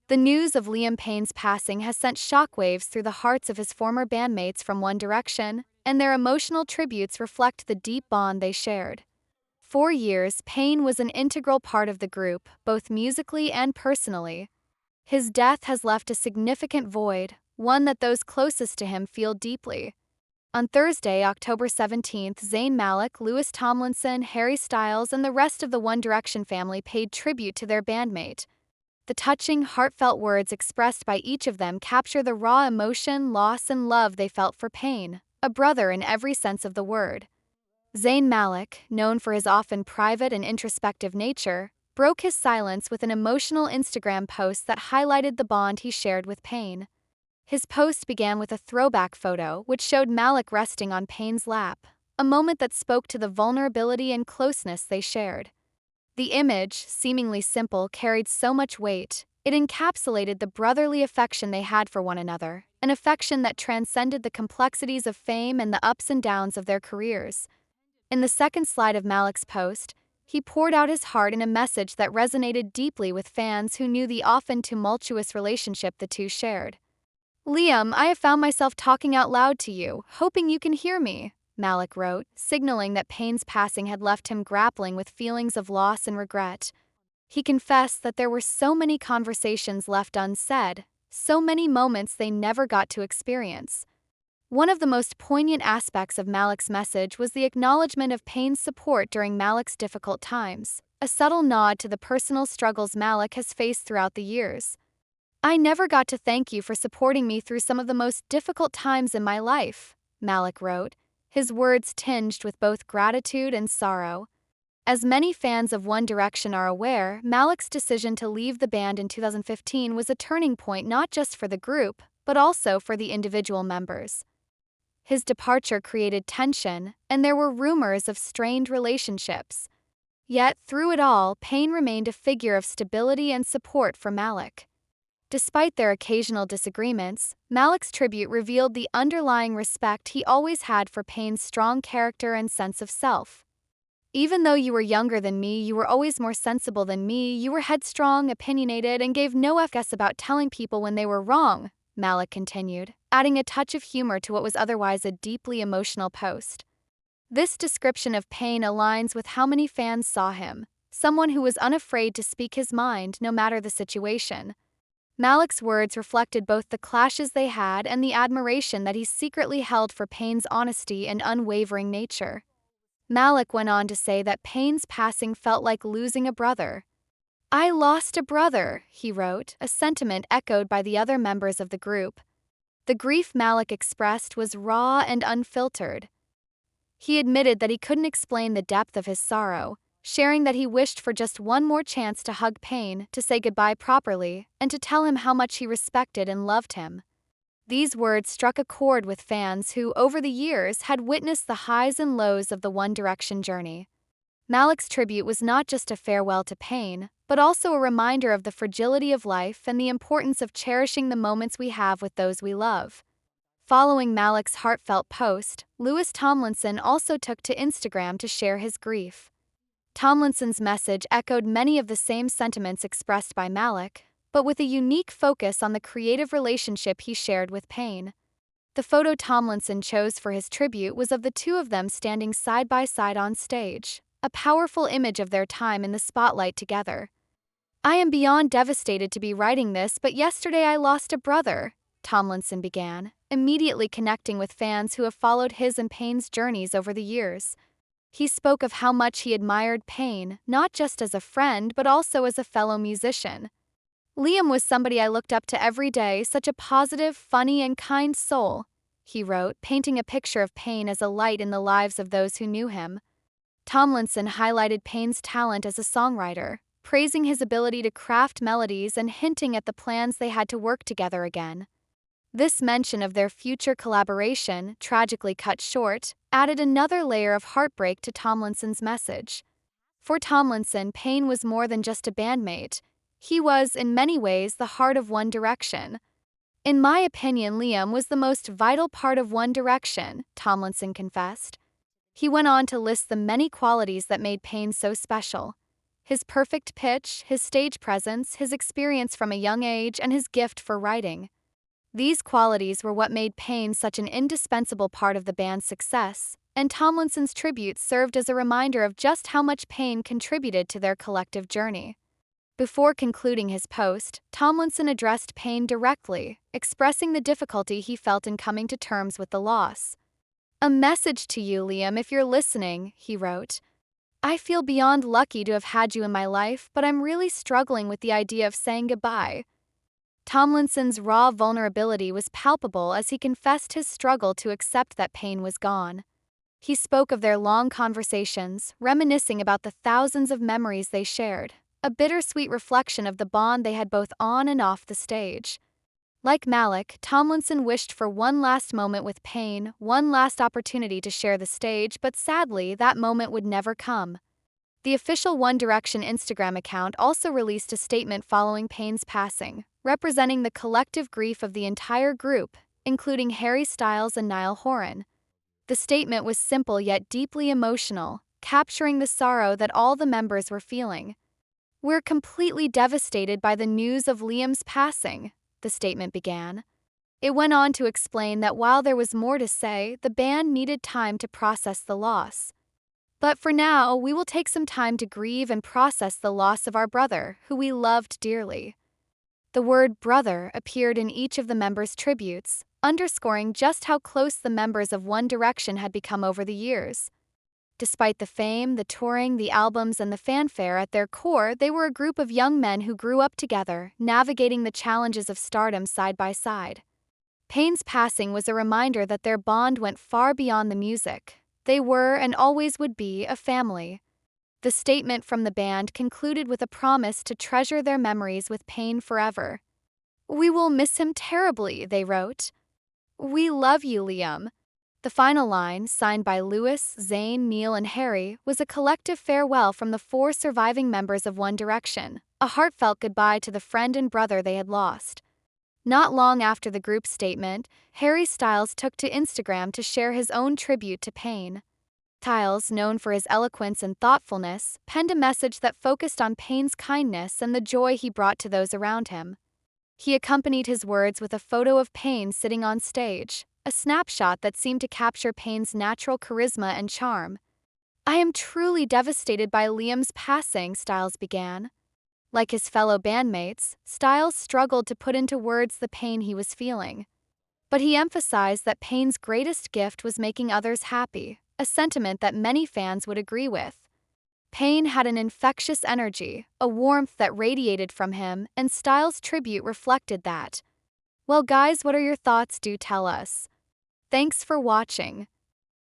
The news of Liam Payne's passing has sent shockwaves through the hearts of his former bandmates from One Direction, and their emotional tributes reflect the deep bond they shared. For years, Payne was an integral part of the group, both musically and personally. His death has left a significant void, one that those closest to him feel deeply. On Thursday, October 17th, Zayn Malik, Louis Tomlinson, Harry Styles, and the rest of the One Direction family paid tribute to their bandmate. The touching, heartfelt words expressed by each of them capture the raw emotion, loss, and love they felt for Payne, a brother in every sense of the word. Zayn Malik, known for his often private and introspective nature, broke his silence with an emotional Instagram post that highlighted the bond he shared with Payne. His post began with a throwback photo which showed Malik resting on Payne's lap, a moment that spoke to the vulnerability and closeness they shared. The image, seemingly simple, carried so much weight. It encapsulated the brotherly affection they had for one another, an affection that transcended the complexities of fame and the ups and downs of their careers. In the second slide of Malik's post, he poured out his heart in a message that resonated deeply with fans who knew the often tumultuous relationship the two shared. "Liam, I have found myself talking out loud to you, hoping you can hear me," Malik wrote, signaling that Payne's passing had left him grappling with feelings of loss and regret. He confessed that there were so many conversations left unsaid, so many moments they never got to experience. One of the most poignant aspects of Malik's message was the acknowledgement of Payne's support during Malik's difficult times, a subtle nod to the personal struggles Malik has faced throughout the years. "I never got to thank you for supporting me through some of the most difficult times in my life," Malik wrote, his words tinged with both gratitude and sorrow. As many fans of One Direction are aware, Malik's decision to leave the band in 2015 was a turning point not just for the group, but also for the individual members. His departure created tension, and there were rumors of strained relationships. Yet, through it all, Payne remained a figure of stability and support for Malik. Despite their occasional disagreements, Malik's tribute revealed the underlying respect he always had for Payne's strong character and sense of self. "Even though you were younger than me, you were always more sensible than me, you were headstrong, opinionated, and gave no fuss about telling people when they were wrong," Malik continued, adding a touch of humor to what was otherwise a deeply emotional post. This description of Payne aligns with how many fans saw him, someone who was unafraid to speak his mind no matter the situation. Malik's words reflected both the clashes they had and the admiration that he secretly held for Payne's honesty and unwavering nature. Malik went on to say that Payne's passing felt like losing a brother. "I lost a brother," he wrote, a sentiment echoed by the other members of the group. The grief Malik expressed was raw and unfiltered. He admitted that he couldn't explain the depth of his sorrow, sharing that he wished for just one more chance to hug Payne, to say goodbye properly, and to tell him how much he respected and loved him. These words struck a chord with fans who, over the years, had witnessed the highs and lows of the One Direction journey. Malik's tribute was not just a farewell to Payne, but also a reminder of the fragility of life and the importance of cherishing the moments we have with those we love. Following Malik's heartfelt post, Louis Tomlinson also took to Instagram to share his grief. Tomlinson's message echoed many of the same sentiments expressed by Malik, but with a unique focus on the creative relationship he shared with Payne. The photo Tomlinson chose for his tribute was of the two of them standing side by side on stage, a powerful image of their time in the spotlight together. "I am beyond devastated to be writing this, but yesterday I lost a brother," Tomlinson began, immediately connecting with fans who have followed his and Payne's journeys over the years. He spoke of how much he admired Payne, not just as a friend but also as a fellow musician. "Liam was somebody I looked up to every day, such a positive, funny, and kind soul," he wrote, painting a picture of Payne as a light in the lives of those who knew him. Tomlinson highlighted Payne's talent as a songwriter, praising his ability to craft melodies and hinting at the plans they had to work together again. This mention of their future collaboration, tragically cut short, added another layer of heartbreak to Tomlinson's message. For Tomlinson, Payne was more than just a bandmate. He was, in many ways, the heart of One Direction. "In my opinion, Liam was the most vital part of One Direction," Tomlinson confessed. He went on to list the many qualities that made Payne so special. his perfect pitch, his stage presence, his experience from a young age, and his gift for writing. These qualities were what made Payne such an indispensable part of the band's success, and Tomlinson's tribute served as a reminder of just how much Payne contributed to their collective journey. Before concluding his post, Tomlinson addressed Payne directly, expressing the difficulty he felt in coming to terms with the loss. "A message to you, Liam, if you're listening," he wrote. "I feel beyond lucky to have had you in my life, but I'm really struggling with the idea of saying goodbye." Tomlinson's raw vulnerability was palpable as he confessed his struggle to accept that Payne was gone. He spoke of their long conversations, reminiscing about the thousands of memories they shared, a bittersweet reflection of the bond they had both on and off the stage. Like Malik, Tomlinson wished for one last moment with Payne, one last opportunity to share the stage, but sadly, that moment would never come. The official One Direction Instagram account also released a statement following Payne's passing, representing the collective grief of the entire group, including Harry Styles and Niall Horan. The statement was simple yet deeply emotional, capturing the sorrow that all the members were feeling. "We're completely devastated by the news of Liam's passing," the statement began. It went on to explain that while there was more to say, the band needed time to process the loss. "But for now, we will take some time to grieve and process the loss of our brother, who we loved dearly." The word brother appeared in each of the members' tributes, underscoring just how close the members of One Direction had become over the years. Despite the fame, the touring, the albums, and the fanfare, at their core, they were a group of young men who grew up together, navigating the challenges of stardom side by side. Payne's passing was a reminder that their bond went far beyond the music. They were, and always would be, a family. The statement from the band concluded with a promise to treasure their memories with Payne forever. "We will miss him terribly," they wrote. "We love you, Liam." The final line, signed by Louis, Zayn, Neil, and Harry, was a collective farewell from the 4 surviving members of One Direction, a heartfelt goodbye to the friend and brother they had lost. Not long after the group's statement, Harry Styles took to Instagram to share his own tribute to Payne. Styles, known for his eloquence and thoughtfulness, penned a message that focused on Payne's kindness and the joy he brought to those around him. He accompanied his words with a photo of Payne sitting on stage, a snapshot that seemed to capture Payne's natural charisma and charm. "I am truly devastated by Liam's passing," Styles began. Like his fellow bandmates, Styles struggled to put into words the pain he was feeling. But he emphasized that Payne's greatest gift was making others happy, a sentiment that many fans would agree with. Payne had an infectious energy, a warmth that radiated from him, and Styles' tribute reflected that. Well, guys, what are your thoughts? Do tell us. Thanks for watching.